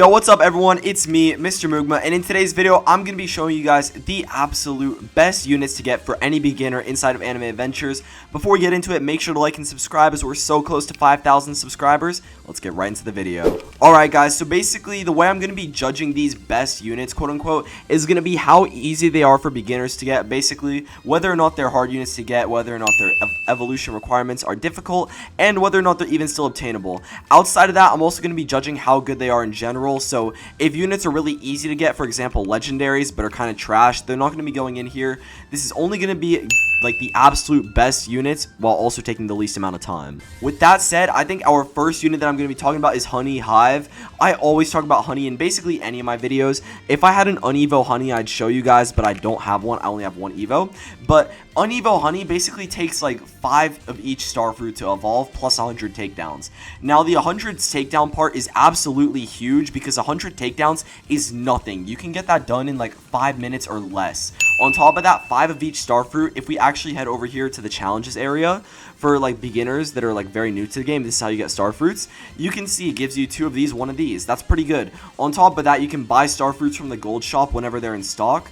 Yo, what's up everyone? It's me, Mr. Mugma, and in today's video, I'm going to be showing you guys the absolute best units to get for any beginner inside of Anime Adventures. Before we get into it, make sure to like and subscribe as we're so close to 5,000 subscribers. Let's get right into the video. Alright guys, so basically the way I'm going to be judging these best units, quote unquote, is going to be how easy they are for beginners to get. Basically, whether or not they're hard units to get, whether or not their evolution requirements are difficult, and whether or not they're even still obtainable. Outside of that, I'm also going to be judging how good they are in general. So if units are really easy to get, for example legendaries, but are kind of trash, they're not going to be going in here. This is only going to be like the absolute best units while also taking the least amount of time. With that said, I think our first unit that I'm going to be talking about is Honey Hive. I always talk about Honey in basically any of my videos. If I had an unevo Honey, I'd show you guys, but I don't have one. I only have one evo. But unevo Honey basically takes like 5 of each starfruit to evolve plus 100 takedowns. Now the 100 takedown part is absolutely huge because 100 takedowns is nothing. You can get that done in like 5 minutes or less. On top of that, 5 of each starfruit. If we actually head over here to the challenges area for like beginners that are like very new to the game, this is how you get starfruits. You can see it gives you 2 of these, 1 of these. That's pretty good. On top of that, you can buy starfruits from the gold shop whenever they're in stock.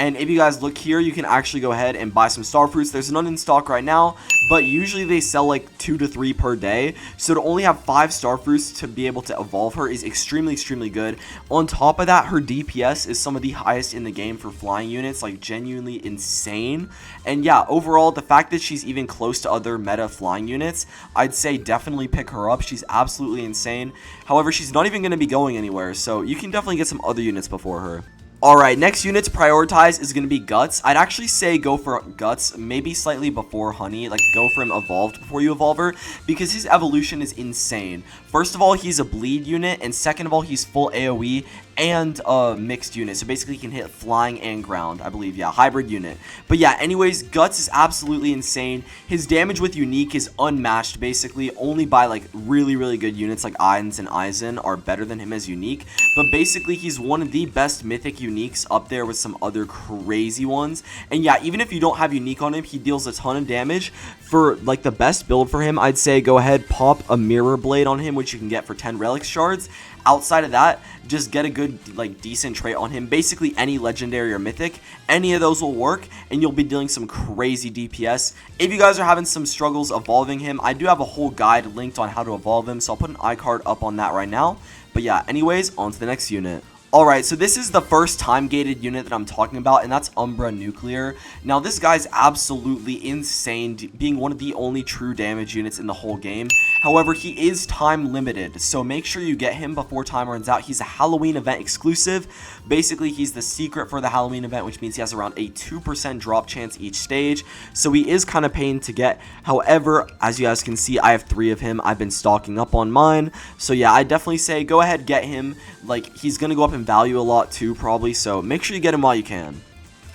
And if you guys look here, you can actually go ahead and buy some starfruits. There's none in stock right now, but usually they sell like 2 to 3 per day. So to only have 5 starfruits to be able to evolve her is extremely good. On top of that, her DPS is some of the highest in the game for flying units, like genuinely insane. And yeah, overall, the fact that she's even close to other meta flying units, I'd say definitely pick her up. She's absolutely insane. However, she's not even going to be going anywhere, so you can definitely get some other units before her. Alright, next unit to prioritize is going to be Guts. I'd actually say go for Guts, maybe slightly before Honey, like go for him evolved before you evolve her, because his evolution is insane. First of all, he's a bleed unit, and second of all, he's full AoE and a mixed unit, so basically he can hit flying and ground, I believe. Yeah, hybrid unit. But yeah, anyways, Guts is absolutely insane. His damage with unique is unmatched, basically. Only by like really good units like Ainz and Aizen are better than him as unique, but basically he's one of the best mythic uniques up there with some other crazy ones. And yeah, even if you don't have unique on him, he deals a ton of damage. For like the best build for him, I'd say go ahead, pop a mirror blade on him, which you can get for 10 relic shards. Outside of that, just get a good, like, decent trait on him. Basically, any legendary or mythic, any of those will work, and you'll be dealing some crazy DPS. If you guys are having some struggles evolving him, I do have a whole guide linked on how to evolve him, so I'll put an iCard up on that right now. But yeah, anyways, on to the next unit. Alright, so this is the first time-gated unit that I'm talking about, and that's Umbra Nuclear. Now, this guy's absolutely insane, being one of the only true damage units in the whole game. However, he is time-limited, so make sure you get him before time runs out. He's a Halloween event exclusive. Basically, he's the secret for the Halloween event, which means he has around a 2% drop chance each stage, so he is kind of pain to get. However, as you guys can see, I have 3 of him. I've been stocking up on mine, so yeah, I definitely say go ahead, get him. Like, he's going to go up in value a lot too, probably, so make sure you get him while you can.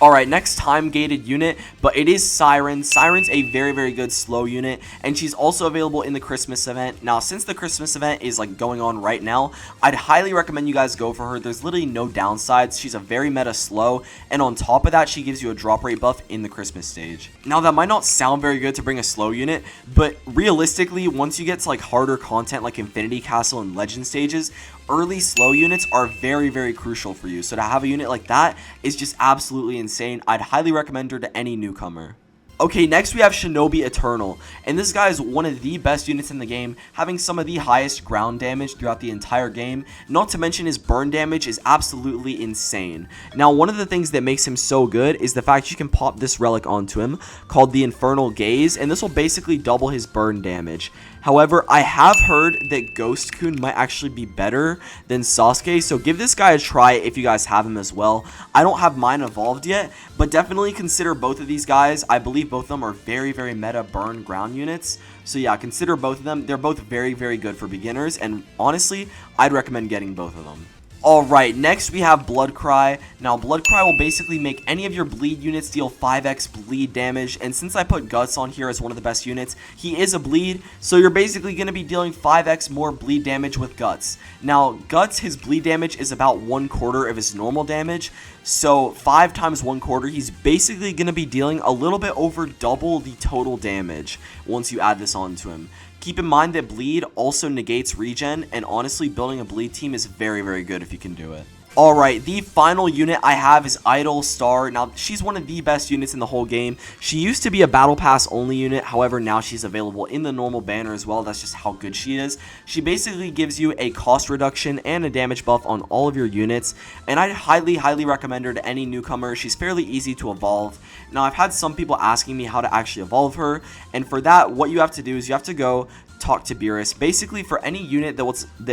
Alright, next time-gated unit, but it is Siren. Siren's a very good slow unit, and she's also available in the Christmas event. Now, since the Christmas event is like going on right now, I'd highly recommend you guys go for her. There's literally no downsides. She's a very meta slow, and on top of that, she gives you a drop rate buff in the Christmas stage. Now, that might not sound very good to bring a slow unit, but realistically, once you get to like harder content like Infinity Castle and Legend stages, early slow units are very crucial for you. So to have a unit like that is just absolutely insane. I'd highly recommend her to any newcomer. Okay, next we have Shinobi Eternal, and this guy is one of the best units in the game, having some of the highest ground damage throughout the entire game. Not to mention his burn damage is absolutely insane. Now, one of the things that makes him so good is the fact you can pop this relic onto him called the Infernal Gaze, and this will basically double his burn damage. However, I have heard that Ghost Coon might actually be better than Sasuke, so give this guy a try if you guys have him as well. I don't have mine evolved yet, but definitely consider both of these guys. I believe both of them are very meta burn ground units. So yeah, consider both of them. They're both very good for beginners, and honestly, I'd recommend getting both of them. Alright, next we have Blood Cry. Now, Blood Cry will basically make any of your bleed units deal 5x bleed damage, and since I put Guts on here as one of the best units, he is a bleed, so you're basically going to be dealing 5x more bleed damage with Guts. Now, Guts, his bleed damage is about 1/4 of his normal damage, so 5 times 1/4, he's basically going to be dealing a little bit over double the total damage once you add this on to him. Keep in mind that bleed also negates regen, and honestly, building a bleed team is very, very good if you can do it. Alright, the final unit I have is Idol Star. Now, she's one of the best units in the whole game. She used to be a Battle Pass only unit, however, now she's available in the normal banner as well. That's just how good she is. She basically gives you a cost reduction and a damage buff on all of your units, and I highly, highly recommend her to any newcomer. She's fairly easy to evolve. Now, I've had some people asking me how to actually evolve her, and for that, what you have to do is you have to go talk to Beerus. Basically, for any unit that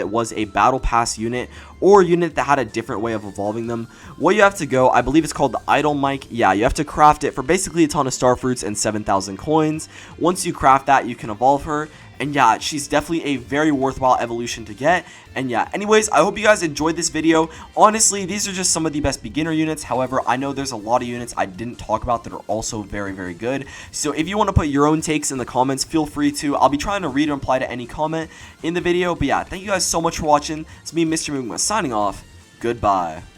was a battle pass unit or unit that had a different way of evolving them, what you have to go, I believe it's called the idol mic. Yeah, you have to craft it for basically a ton of star fruits and 7,000 coins. Once you craft that, you can evolve her. And yeah, she's definitely a very worthwhile evolution to get. And yeah, anyways, I hope you guys enjoyed this video. Honestly, these are just some of the best beginner units. However, I know there's a lot of units I didn't talk about that are also very, very good. So if you want to put your own takes in the comments, feel free to. I'll be trying to read and reply to any comment in the video. But yeah, thank you guys so much for watching. It's me, Mr. Moogma, signing off. Goodbye.